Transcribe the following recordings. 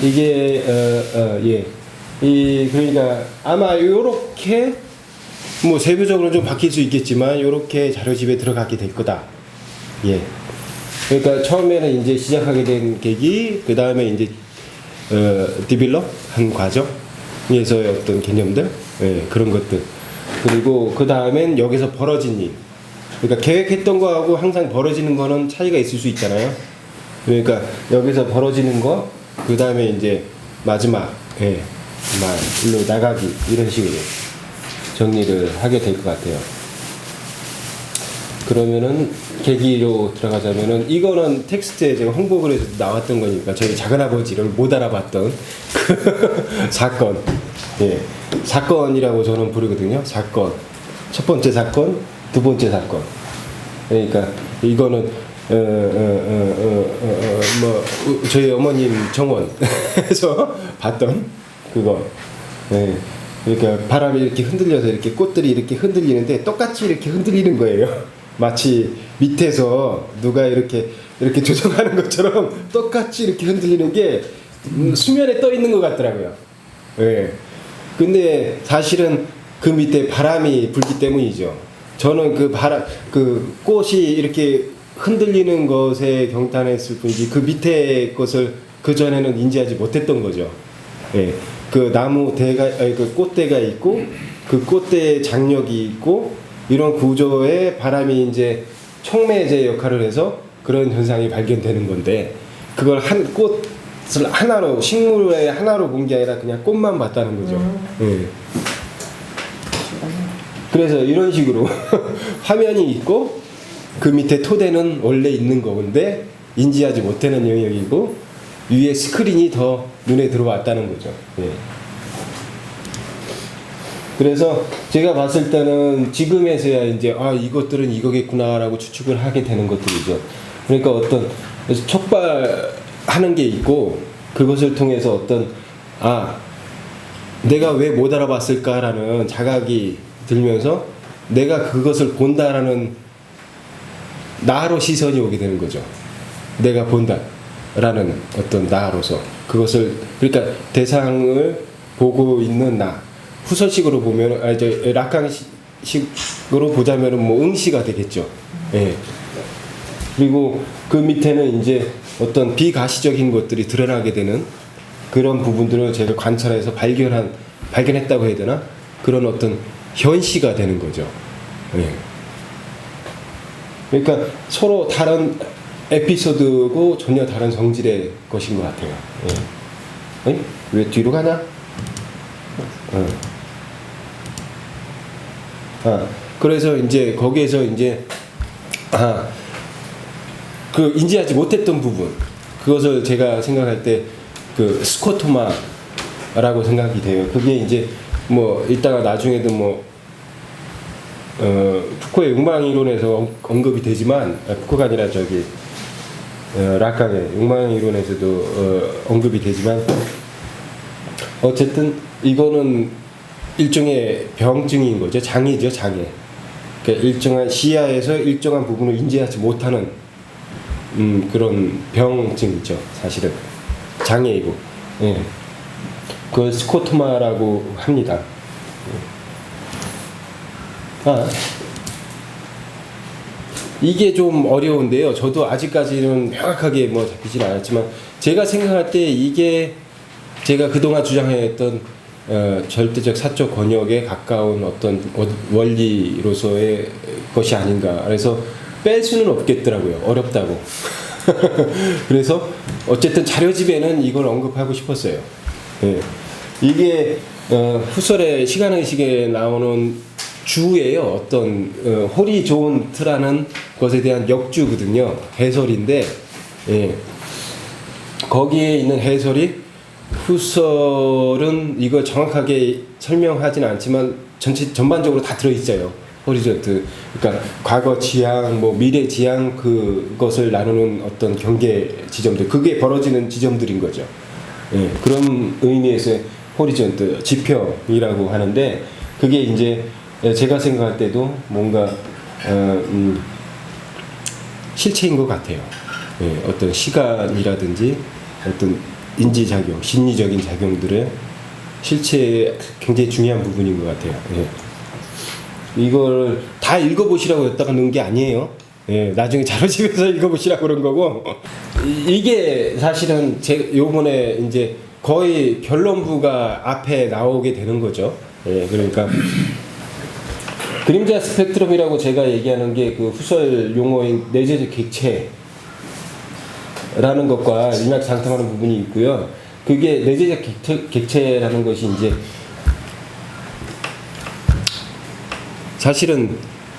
이게 예. 그러니까 아마 요렇게 뭐 세부적으로 좀 바뀔 수 있겠지만 요렇게 자료집에 들어가게 될 거다. 예. 그러니까 처음에는 이제 시작하게 된 계기, 그 다음에 이제 디벨롭 한 과정에서의 어떤 개념들, 예, 그런 것들. 그리고 그 다음엔 여기서 벌어진 일. 그러니까 계획했던 거하고 항상 벌어지는 거는 차이가 있을 수 있잖아요. 그러니까 여기서 벌어지는 거, 그 다음에 이제 마지막, 예, 일로 나가기, 이런 식으로 정리를 하게 될 것 같아요. 그러면은 계기로 들어가자면은 이거는 텍스트에 제가 홍보글에서 나왔던 거니까 저희 작은아버지를 못 알아봤던 그 사건, 예, 사건이라고 저는 부르거든요. 사건, 첫 번째 사건, 두 번째 사건. 그러니까 이거는 뭐 저희 어머님 정원에서 봤던 그거. 예. 그러니까 바람이 이렇게 흔들려서 이렇게 꽃들이 이렇게 흔들리는데 똑같이 이렇게 흔들리는 거예요. 마치 밑에서 누가 이렇게 조정하는 것처럼 똑같이 이렇게 흔들리는 게 수면에 떠 있는 것 같더라고요. 예. 근데 사실은 그 밑에 바람이 불기 때문이죠. 저는 그 꽃이 이렇게 흔들리는 것에 경탄했을 뿐이지 그 밑에 것을 그 전에는 인지하지 못했던 거죠. 예. 그 나무 대가, 그 꽃대가 있고 그 꽃대에 장력이 있고 이런 구조에 바람이 이제 촉매제 역할을 해서 그런 현상이 발견되는 건데 그걸 한 꽃을 하나로 식물의 하나로 본 게 아니라 그냥 꽃만 봤다는 거죠. 예. 그래서 이런 식으로 화면이 있고 그 밑에 토대는 원래 있는 건데 인지하지 못하는 영역이고 위에 스크린이 더 눈에 들어왔다는 거죠. 예. 그래서 제가 봤을 때는 지금에서야 이제 이것들은 이거겠구나라고 추측을 하게 되는 것들이죠. 그러니까 어떤 촉발하는 게 있고 그것을 통해서 어떤 내가 왜 못 알아봤을까라는 자각이 들면서 내가 그것을 본다라는 나로 시선이 오게 되는 거죠. 내가 본다라는 어떤 나로서 그것을 그러니까 대상을 보고 있는 나. 후설식으로 보면 이제 락강식으로 보자면은 뭐 응시가 되겠죠. 예. 그리고 그 밑에는 이제 어떤 비가시적인 것들이 드러나게 되는 그런 부분들을 제가 관찰해서 발견했다고 해야 되나? 그런 어떤 현시가 되는 거죠. 예. 그러니까 서로 다른 에피소드고 전혀 다른 성질의 것인 것 같아요. 예. 왜 뒤로 가냐? 그래서 이제 거기에서 이제 그 인지하지 못했던 부분 그것을 제가 생각할 때 그 스코토마라고 생각이 돼요. 그게 이제 뭐 이따가 나중에도 뭐 푸코의 욕망이론에서 언급이 되지만 푸코가 아니라 저기 락강의 욕망이론에서도 언급이 되지만 어쨌든 이거는 일종의 병증인 거죠. 장애죠, 장애. 그러니까 일정한 시야에서 일정한 부분을 인지하지 못하는 그런 병증이죠, 사실은. 장애이고. 예. 그걸 스코토마라고 합니다. 이게 좀 어려운데요. 저도 아직까지는 명확하게 뭐 잡히진 않았지만 제가 생각할 때 이게 제가 그동안 주장했던 절대적 사적 권역에 가까운 어떤 원리로서의 것이 아닌가. 그래서 뺄 수는 없겠더라고요. 어렵다고. 그래서 어쨌든 자료집에는 이걸 언급하고 싶었어요. 예. 이게 후설의 시간의식에 나오는 주예요. 어떤 호리존트라는 것에 대한 역주거든요. 해설인데 예. 거기에 있는 해설이 후설은 이거 정확하게 설명하지는 않지만 전반적으로 다 들어있어요. 호리존트. 그러니까 과거 지향, 뭐 미래 지향 그것을 나누는 어떤 경계 지점들. 그게 벌어지는 지점들인 거죠. 예, 그런 의미에서 호리존트, 지평이라고 하는데 그게 이제 제가 생각할 때도 뭔가 실체인 것 같아요. 예, 어떤 시간이라든지 어떤 인지작용, 심리적인 작용들의 실체 굉장히 중요한 부분인 것 같아요. 예. 이걸 다 읽어보시라고 여기다가 놓은 게 아니에요. 예, 나중에 자료집에서 읽어보시라고 그런 거고, 이게 사실은 요번에 이제 거의 결론부가 앞에 나오게 되는 거죠. 예, 그러니까 그림자 스펙트럼이라고 제가 얘기하는 게 그 후설 용어인 내재적 객체라는 것과 일맥상통하는 부분이 있고요. 그게 내재적 객체라는 것이 이제 사실은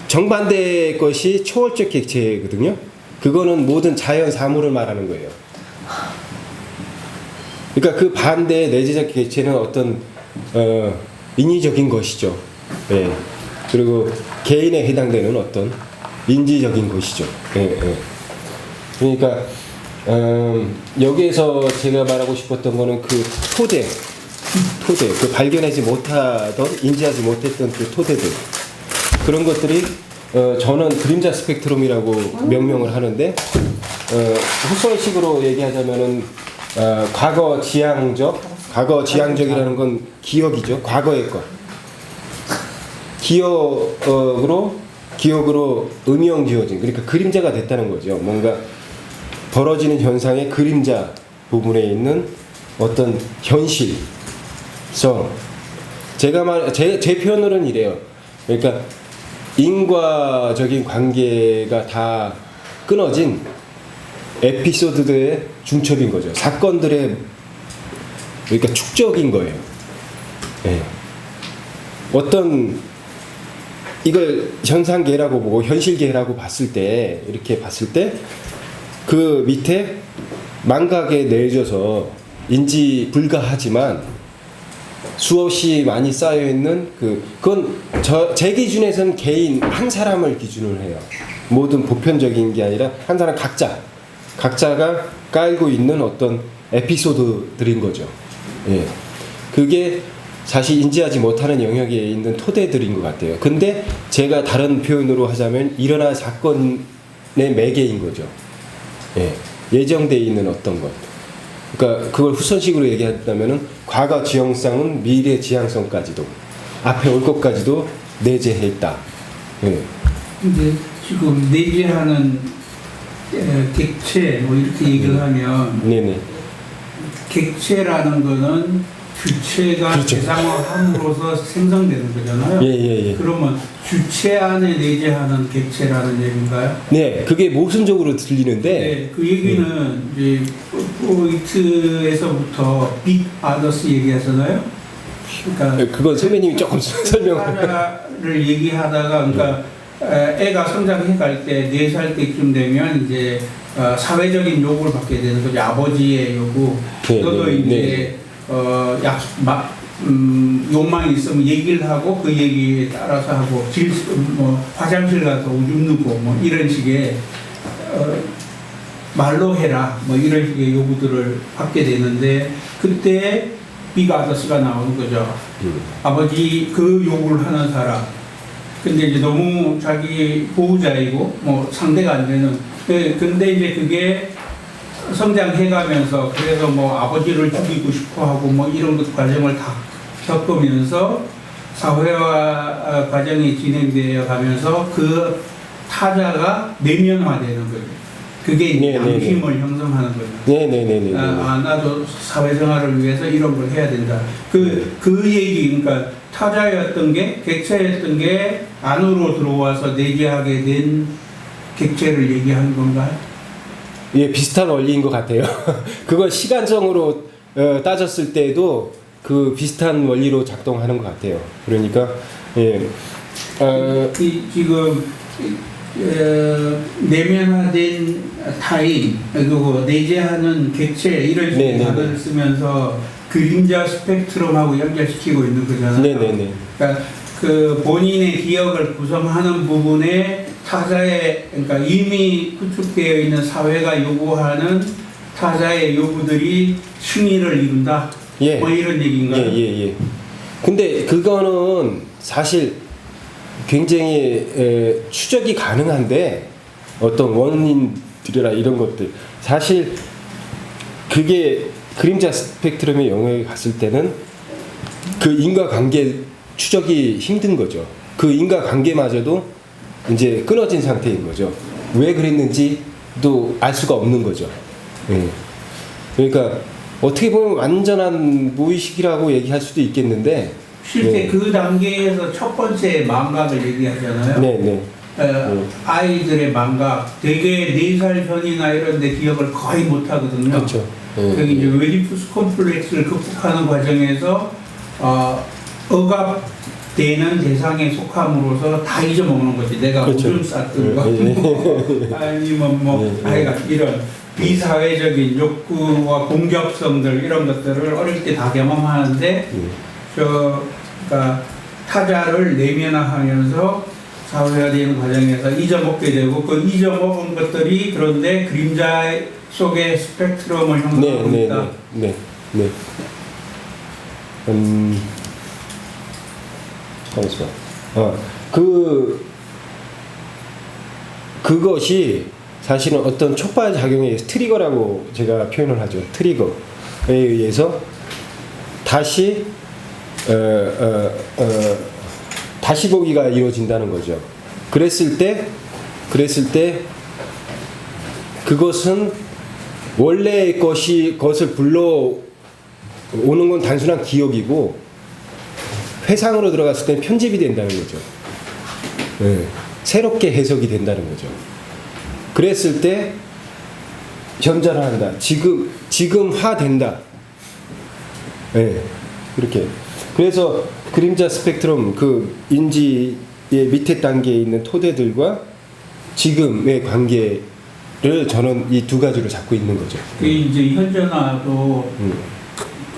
정반대의 것이 초월적 객체거든요. 그거는 모든 자연 사물을 말하는 거예요. 그러니까 그 반대의 내재적 객체는 어떤 인위적인 것이죠. 예. 그리고 개인에 해당되는 어떤 인지적인 것이죠. 예, 예. 그러니까 여기에서 제가 말하고 싶었던 거는 그 토대, 그 발견하지 못하던, 인지하지 못했던 그 토대들, 그런 것들이 저는 그림자 스펙트럼이라고 명명을 하는데, 후설식으로 얘기하자면은 과거 지향적이라는 건 기억이죠. 과거의 것. 기억으로 음영 지어진, 그러니까 그림자가 됐다는 거죠. 뭔가 벌어지는 현상의 그림자 부분에 있는 어떤 현실성. 제 표현으로는 이래요. 그러니까 인과적인 관계가 다 끊어진 에피소드들의 중첩인 거죠. 사건들의, 그러니까 축적인 거예요. 네. 어떤 이걸 현상계라고 보고 현실계라고 봤을 때, 이렇게 봤을 때 그 밑에 망각에 내려져서 인지 불가하지만 수없이 많이 쌓여있는 그건 제 기준에서는 개인 한 사람을 기준으로 해요. 모든 보편적인 게 아니라 한 사람 각자가 깔고 있는 어떤 에피소드들인 거죠. 예. 그게 사실 인지하지 못하는 영역에 있는 토대들인 것 같아요. 근데 제가 다른 표현으로 하자면 일어난 사건의 매개인 거죠. 예. 예정되어 있는 어떤 것. 그러니까 그걸 후선식으로 얘기한다면은 과거 지형상은 미래 지향성까지도, 앞에 올 것까지도 내재해 있다. 예. 근데 지금 내재하는 객체 뭐 이렇게 얘기를 하면, 네네. 객체라는 거는 주체가 그렇죠. 대상화함으로써 생성되는 거잖아요. 예. 그러면 주체 안에 내재하는 객체라는 얘기인가요? 네, 그게 모순적으로 들리는데. 네, 그 얘기는 이제 프로이트에서부터 빅 아더스 얘기하잖아요. 그러니까 그건 선배님이 조금 설명. 타자를 얘기하다가, 그러니까 애가 성장해 갈 때 4살 때쯤 되면 이제 사회적인 요구를 받게 되는 거죠. 아버지의 요구. 너도 이제 욕망이 있으면 얘기를 하고 그 얘기에 따라서 하고, 화장실 가서 오줌 누고 뭐 이런 식의 말로 해라 뭐 이런 식의 요구들을 받게 되는데, 그때 빅아더스가 나오는 거죠. 아버지 그 요구를 하는 사람. 근데 이제 너무 자기 보호자이고 뭐 상대가 안 되는. 근데 이제 그게 성장해가면서, 그래서 뭐 아버지를 죽이고 싶어하고 뭐 이런 것 과정을 다 겪으면서 사회화 과정이 진행되어 가면서 그 타자가 내면화되는 거예요. 그게 이제 양심을 형성하는 거예요. 네네네. 나도 사회생활을 위해서 이런 걸 해야 된다. 그 얘기, 그러니까 타자였던 게, 객체였던 게 안으로 들어와서 내재하게 된 객체를 얘기하는 건가요? 예, 비슷한 원리인 것 같아요. 그걸 시간적으로 따졌을 때도 그 비슷한 원리로 작동하는 것 같아요. 그러니까 예, 지금 내면화된 타인, 그리고 내재하는 객체 이런 식의 단어를 쓰면서 그림자 스펙트럼하고 연결시키고 있는 거잖아요. 네네네. 그러니까 그 본인의 기억을 구성하는 부분에 타자의, 그러니까 이미 구축되어 있는 사회가 요구하는 타자의 요구들이 승리를 이룬다. 예. 뭐 이런 얘기인가요? 예. 근데 그거는 사실 굉장히 추적이 가능한데, 어떤 원인들이나 이런 것들, 사실 그게 그림자 스펙트럼의 영역에 갔을 때는 그 인과관계 추적이 힘든 거죠. 그 인과관계마저도 이제 끊어진 상태인 거죠. 왜 그랬는지도 알 수가 없는 거죠. 예. 그러니까 어떻게 보면 완전한 무의식이라고 얘기할 수도 있겠는데 실제 네. 그 단계에서 첫 번째 망각을 얘기하잖아요. 네. 아이들의 망각, 되게 4살 전이나 이런 데 기억을 거의 못 하거든요. 그렇죠. 여기 이제 웨디푸스 콤플렉스를 극복하는 과정에서 억압되는 대상에 속함으로써 다 잊어먹는 거지. 내가 그렇죠. 오줌 쌌던 거, 아니면 아이가 이런 비사회적인 욕구와 공격성들 이런 것들을 어릴 때 다 경험하는데 그러니까 타자를 내면화하면서 사회화되는 과정에서 잊어먹게 되고 그 잊어먹은 것들이 그런데 그림자 속의 스펙트럼을 형성하고 있다. 네. 잠시만. 그것이 사실은 어떤 촉발 작용의 트리거라고 제가 표현을 하죠. 트리거에 의해서 다시 다시 보기가 이루어진다는 거죠. 그랬을 때 그것은 원래의 것을 불러 오는 건 단순한 기억이고 회상으로 들어갔을 때는 편집이 된다는 거죠. 네. 새롭게 해석이 된다는 거죠. 그랬을 때 현자를 한다. 지금화된다. 네. 이렇게. 그래서 그림자 스펙트럼 그 인지의 밑에 단계에 있는 토대들과 지금의 관계를 저는 이 두 가지로 잡고 있는 거죠. 그 이제 현전화도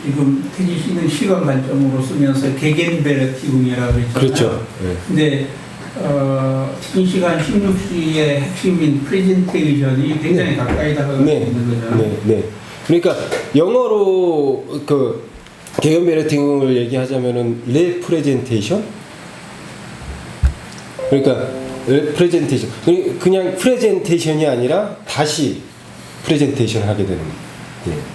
지금 태지 씨는 시간 관점으로 쓰면서 게겐베르티움이라고 했잖아요. 그렇죠. 네. 근데 이 시간 16시의 핵심인 프레젠테이션이 굉장히 가까이 다가가고 있는 거잖아요. 네. 그러니까 영어로 그 게겐베르팅을 얘기하자면은 레프레젠테이션. 그러니까 레프레젠테이션. 그냥 프레젠테이션이 아니라 다시 프레젠테이션을 하게 되는 거예요. 예.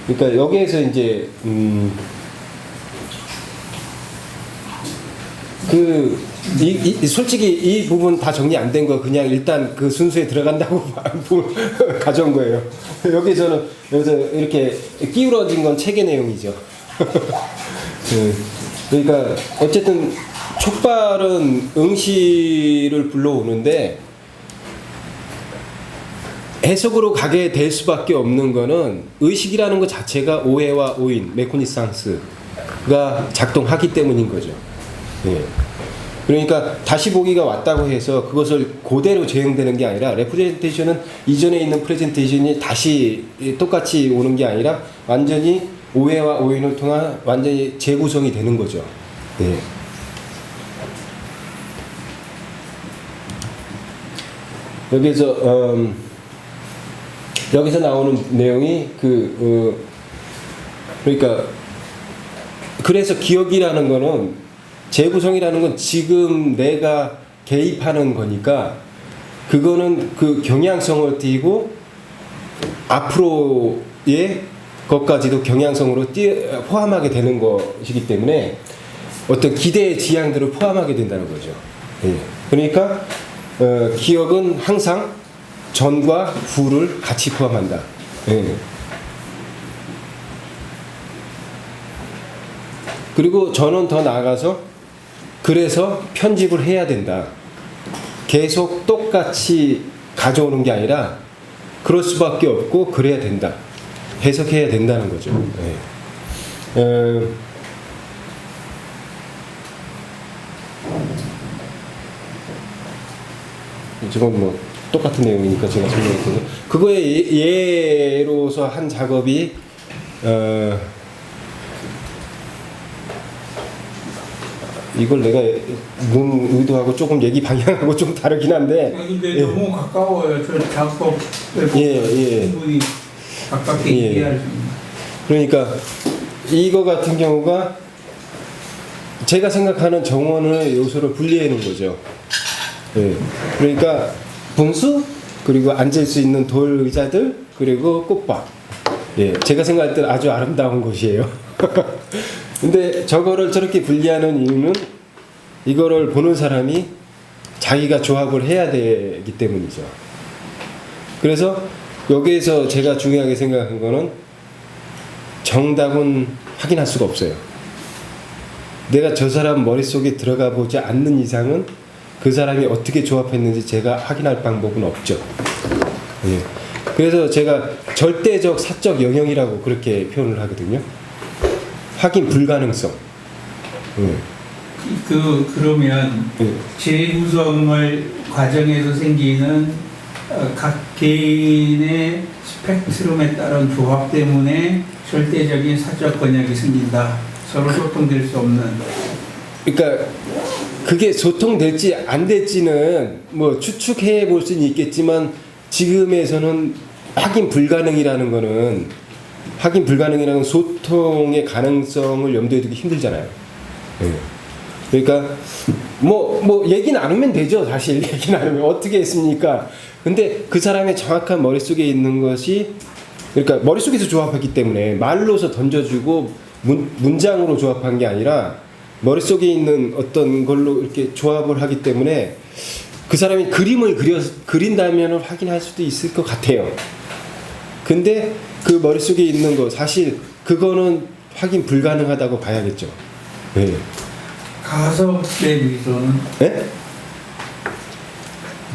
그러니까 여기에서 이제 솔직히 이 부분 다 정리 안 된 거 그냥 일단 그 순수에 들어간다고 가져온 거예요. 여기서 이렇게 끼우러진 건 책의 내용이죠. 그러니까 어쨌든 촉발은 응시를 불러오는데 해석으로 가게 될 수밖에 없는 거는 의식이라는 것 자체가 오해와 오인, 메코니상스가 작동하기 때문인 거죠. 예. 그러니까 다시 보기가 왔다고 해서 그것을 그대로 재현되는 게 아니라 레프레젠테이션은 이전에 있는 프레젠테이션이 다시 똑같이 오는 게 아니라 완전히 오해와 오인을 통한 완전히 재구성이 되는 거죠. 예. 여기서 나오는 내용이 그러니까 그래서 기억이라는 거는 재구성이라는 건 지금 내가 개입하는 거니까 그거는 그 경향성을 띠고 앞으로의 것까지도 경향성으로 포함하게 되는 것이기 때문에 어떤 기대의 지향들을 포함하게 된다는 거죠. 예. 그러니까 기억은 항상 전과 후를 같이 포함한다. 예. 그리고 저는 더 나아가서 그래서 편집을 해야 된다. 계속 똑같이 가져오는 게 아니라 그럴 수밖에 없고 그래야 된다. 해석해야 된다는 거죠. 예. 이건 뭐 똑같은 내용이니까 제가 설명했거든요. 그거의 예로서 한 작업이 이걸 내가 논 의도하고 조금 얘기 방향하고 좀 다르긴 한데. 근데 너무 가까워요. 저 작업 충분히 가깝게 이해할 수 있는. 그러니까 이거 같은 경우가 제가 생각하는 정원의 요소를 분리해 놓은 거죠. 예. 그러니까 분수 그리고 앉을 수 있는 돌 의자들, 그리고 꽃밭. 예, 제가 생각할 때 아주 아름다운 곳이에요. 근데 저거를 저렇게 분리하는 이유는 이거를 보는 사람이 자기가 조합을 해야 되기 때문이죠. 그래서 여기에서 제가 중요하게 생각한 거는 정답은 확인할 수가 없어요. 내가 저 사람 머릿속에 들어가 보지 않는 이상은 그 사람이 어떻게 조합했는지 제가 확인할 방법은 없죠. 예. 그래서 제가 절대적 사적 영역이라고 그렇게 표현을 하거든요. 확인 불가능성. 예. 그러면 예. 재구성을 과정에서 생기는 각 개인의 스펙트럼에 따른 조합 때문에 절대적인 사적 번역이 생긴다. 서로 소통될 수 없는. 그러니까 그게 소통될지 안 될지는 뭐 추측해 볼 수는 있겠지만 지금에서는 확인 불가능이라는 거는 소통의 가능성을 염두에 두기 힘들잖아요. 예. 그러니까 뭐 얘기 나누면 되죠. 사실 얘기 나누면 어떻게 했습니까? 근데 그 사람의 정확한 머릿속에 있는 것이, 그러니까 머릿속에서 조합했기 때문에 말로서 던져주고 문장으로 조합한 게 아니라 머릿속에 있는 어떤 걸로 이렇게 조합을 하기 때문에 그 사람이 그림을 그린다면 확인할 수도 있을 것 같아요. 근데 그 머릿속에 있는 거 사실 그거는 확인 불가능하다고 봐야겠죠. 네. 가섭의 미소는 네?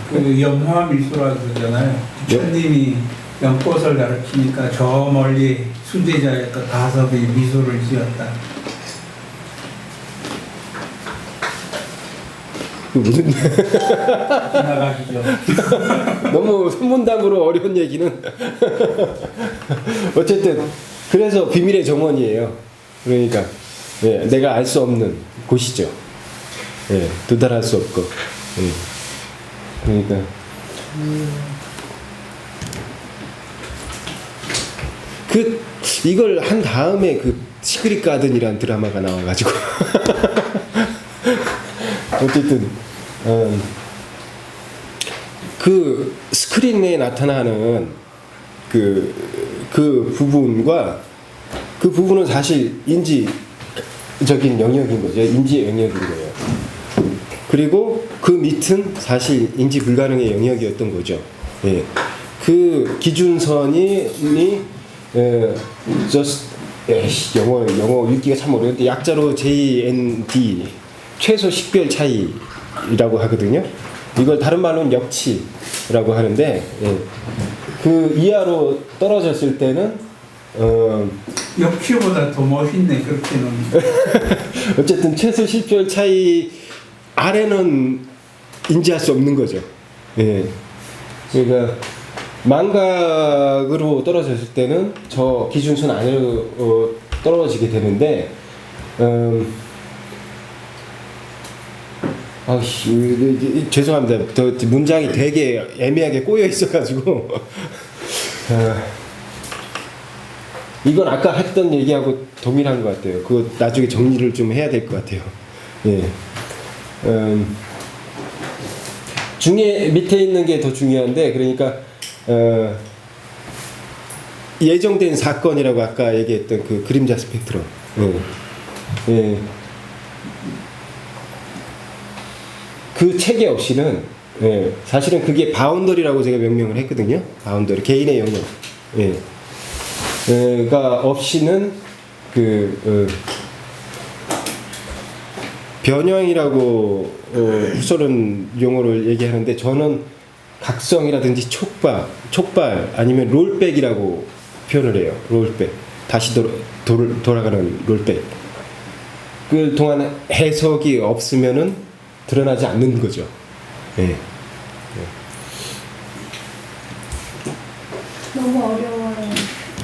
그 염화 미소라고 그러잖아요. 부처님이 연꽃을 가르치니까 저 멀리 수제자였던 가섭이 미소를 지었다. 무슨 지나가시죠. 너무 소문담으로 어려운 얘기는 어쨌든 그래서 비밀의 정원이에요. 그러니까 예, 내가 알 수 없는 곳이죠. 예, 도달할 수 없고. 예. 그러니까 이걸 한 다음에 그 시크릿 가든이라는 드라마가 나와가지고 어쨌든 그 스크린에 나타나는 그 부분과 그 부분은 사실 인지적인 영역인 거죠. 인지의 영역인 거예요. 그리고 그 밑은 사실 인지 불가능의 영역이었던 거죠. 예. 그 기준선이 영어 읽기가 참 어려운데 약자로 JND 최소 식별 차이라고 하거든요. 이걸 다른 말로는 역치라고 하는데 예. 그 이하로 떨어졌을 때는 역치보다 더 멋있네 그렇게는. 어쨌든 최소 식별 차이 아래는 인지할 수 없는 거죠. 예. 그러니까 망각으로 떨어졌을 때는 저 기준선 안으로 떨어지게 되는데 죄송합니다. 문장이 되게 애매하게 꼬여 있어가지고 이건 아까 했던 얘기하고 동일한 것 같아요. 그거 나중에 정리를 좀 해야 될 것 같아요. 예. 중에 밑에 있는 게 더 중요한데, 그러니까 예정된 사건이라고 아까 얘기했던 그 그림자 스펙트럼. 예. 예. 그 체계 없이는 예. 사실은 그게 바운더리라고 제가 명명을 했거든요. 바운더리, 개인의 영역. 예. 가 없이는 변형이라고 후설은 용어를 얘기하는데 저는 각성이라든지 촉발 아니면 롤백이라고 표현을 해요. 롤백. 다시 돌아가는 롤백. 그 동안 해석이 없으면은 드러나지 않는 거죠. 예. 너무 어려워요.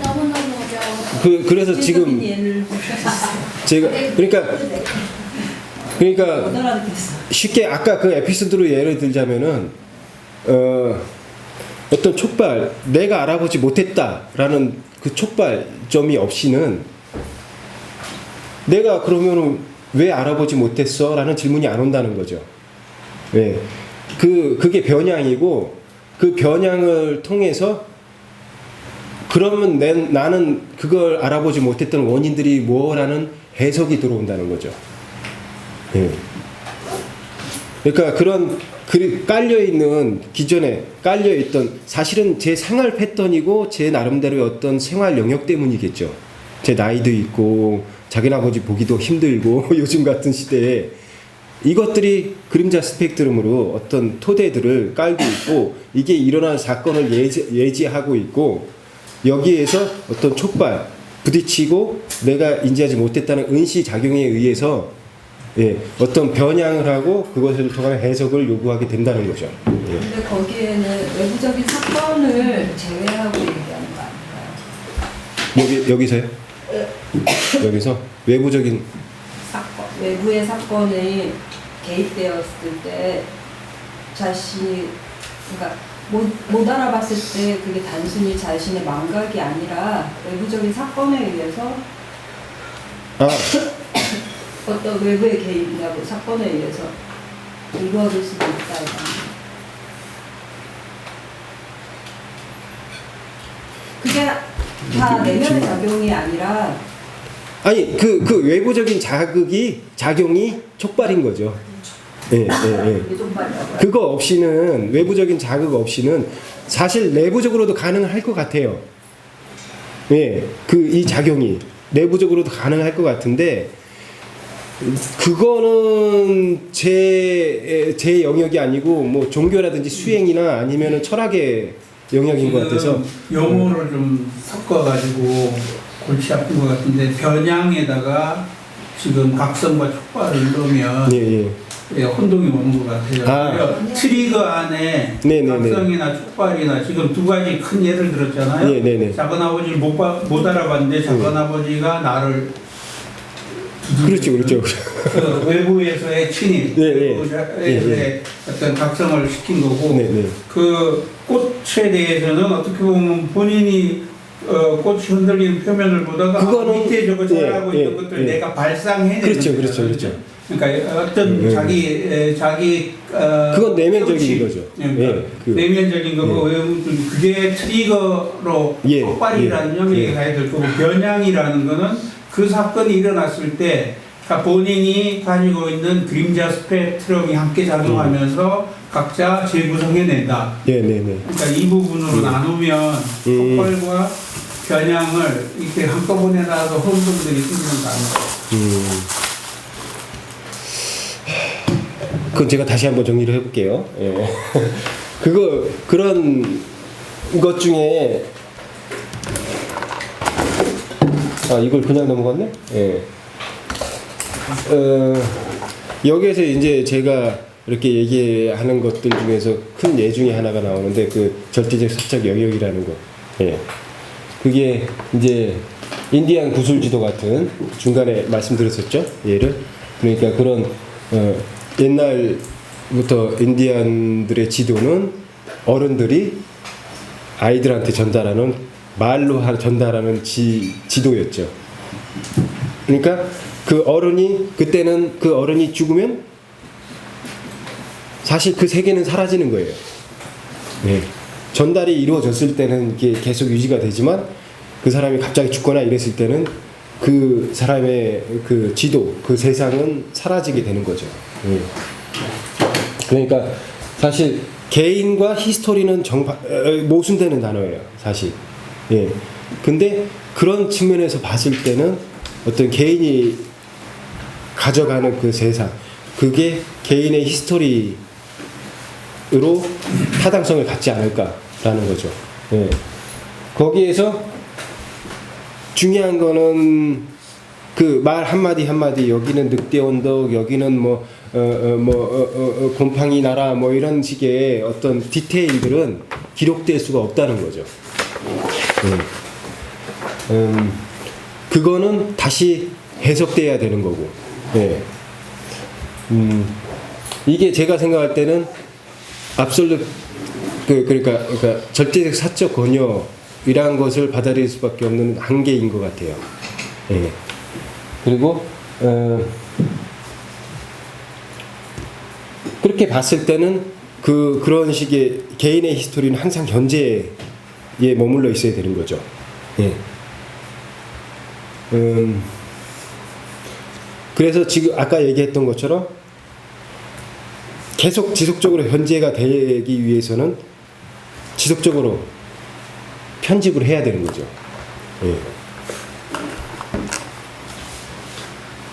너무너무 어려워. 그래서 지금 예를 제가 그러니까 쉽게 아까 그 에피소드로 예를 들자면은 어떤 촉발, 내가 알아보지 못했다라는 그 촉발점이 없이는 내가 그러면은 왜 알아보지 못했어? 라는 질문이 안 온다는 거죠. 예. 그게 변양이고 그 변형을 통해서 그러면 나는 그걸 알아보지 못했던 원인들이 뭐라는 해석이 들어온다는 거죠. 예. 그러니까 그런 깔려있는, 기존에 깔려있던, 사실은 제 생활 패턴이고 제 나름대로의 어떤 생활 영역 때문이겠죠. 제 나이도 있고 자기 아버지 보기도 힘들고 요즘 같은 시대에 이것들이 그림자 스펙트럼으로 어떤 토대들을 깔고 있고, 이게 일어날 사건을 예지하고 있고, 여기에서 어떤 촉발, 부딪히고 내가 인지하지 못했다는 은시작용에 의해서 어떤 변형을 하고 그것을 통한 해석을 요구하게 된다는 거죠. 근데 거기에는 외부적인 사건을 제외하고 얘기하는 거 아닌가요? 여기서요? 여기서 외부적인 사건, 외부의 사건이 개입되었을 때 자신이, 그러니까 못 알아봤을 때 그게 단순히 자신의 망각이 아니라 외부적인 사건에 의해서 어떤 외부의 개입이나 뭐 사건에 의해서 이루어질 수도 있다. 그게 다 내면의 작용이 아니라, 아니 그 외부적인 작용이 촉발인 거죠. 예. 그게 좀 빨라고요. 그거 없이는, 외부적인 자극 없이는 사실 내부적으로도 가능할 것 같아요. 예, 이 작용이 내부적으로도 가능할 것 같은데, 그거는 제 영역이 아니고 뭐 종교라든지 수행이나 아니면은 철학의 영역인 것 같아서. 용어를 좀 섞어가지고 골치 아픈 것 같은데, 변양에다가 지금 각성과 촉발을 넣으면 혼동이 오는 것 같아요. 트리거 안에 각성이나 촉발이나 지금 두 가지 큰 예를 들었잖아요. 작은 아버지를 못 알아봤는데 작은 아버지가 나를 그렇죠. 그 외부에서의 침입, 외부에서의 어떤 각성을 시킨 거고, 그 꽃에 대해서는 어떻게 보면 본인이 꽃이 흔들리는 표면을 보다가 그거는 밑에 저거 자라고 있는 것들 내가 발상해내는 그렇죠. 그러니까 어떤 자기 그건 내면적인 거죠. 내면적인 거고, 그게 트리거로 폭발이라는 영역에 가야 될 거고, 변양이라는 거는 그 사건이 일어났을 때 본인이 가지고 있는 그림자 스펙트럼이 함께 작용하면서 각자 재구성해낸다. 그러니까 이 부분으로 나누면 폭발과 변양을 이렇게 한꺼번에 나와서 혼동들이 생기는 거 아니에요. 그건 제가 다시 한번 정리를 해볼게요. 그런 것 중에, 이걸 그냥 넘어갔네? 여기에서 이제 제가 이렇게 얘기하는 것들 중에서 큰 예 중에 하나가 나오는데, 그 절대적 사적 영역이라는 거. 그게 이제 인디안 구슬지도 같은, 중간에 말씀드렸었죠? 예를. 그러니까 그런, 옛날부터 인디안들의 지도는 어른들이 아이들한테 전달하는, 말로 전달하는 지도였죠. 그러니까 그때는 그 어른이 죽으면 사실 그 세계는 사라지는 거예요. 전달이 이루어졌을 때는 이게 계속 유지가 되지만, 그 사람이 갑자기 죽거나 이랬을 때는 그 사람의 그 지도, 그 세상은 사라지게 되는 거죠. 그러니까 사실 개인과 히스토리는 모순되는 단어예요, 사실. 근데 그런 측면에서 봤을 때는 어떤 개인이 가져가는 그 세상, 그게 개인의 히스토리로 타당성을 갖지 않을까라는 거죠. 거기에서 중요한 거는 그 말 한마디 한마디, 여기는 늑대 언덕, 여기는 곰팡이 나라, 뭐 이런 식의 어떤 디테일들은 기록될 수가 없다는 거죠. 그거는 다시 해석돼야 되는 거고. 이게 제가 생각할 때는 absolute, 그러니까 절대적 사적 권유이라는 것을 받아들일 수밖에 없는 한계인 것 같아요. 그리고 그렇게 봤을 때는 그런 식의 개인의 히스토리는 항상 현재에 머물러 있어야 되는 거죠. 예. 그래서 지금 아까 얘기했던 것처럼 계속 지속적으로 현재가 되기 위해서는 지속적으로 편집을 해야 되는 거죠. 예.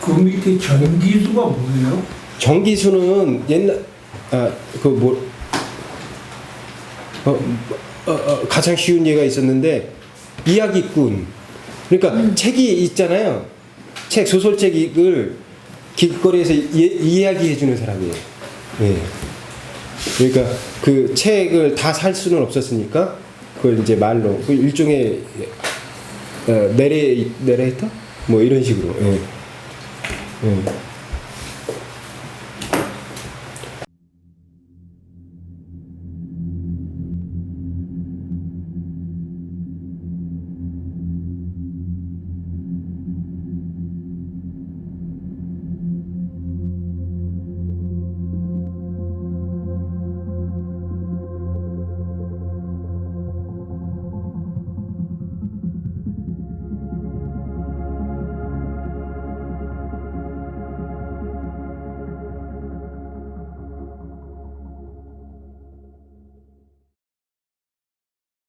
그 밑에 정기수가 뭐예요? 정기수는 옛날 가장 쉬운 예가 있었는데 이야기꾼. 그러니까 책이 있잖아요. 책 소설책을 길거리에서 이야기해 주는 사람이에요. 예. 그러니까 그 책을 다 살 수는 없었으니까 그걸 이제 말로 그 일종의 내레이터 뭐 이런 식으로. 예. 예.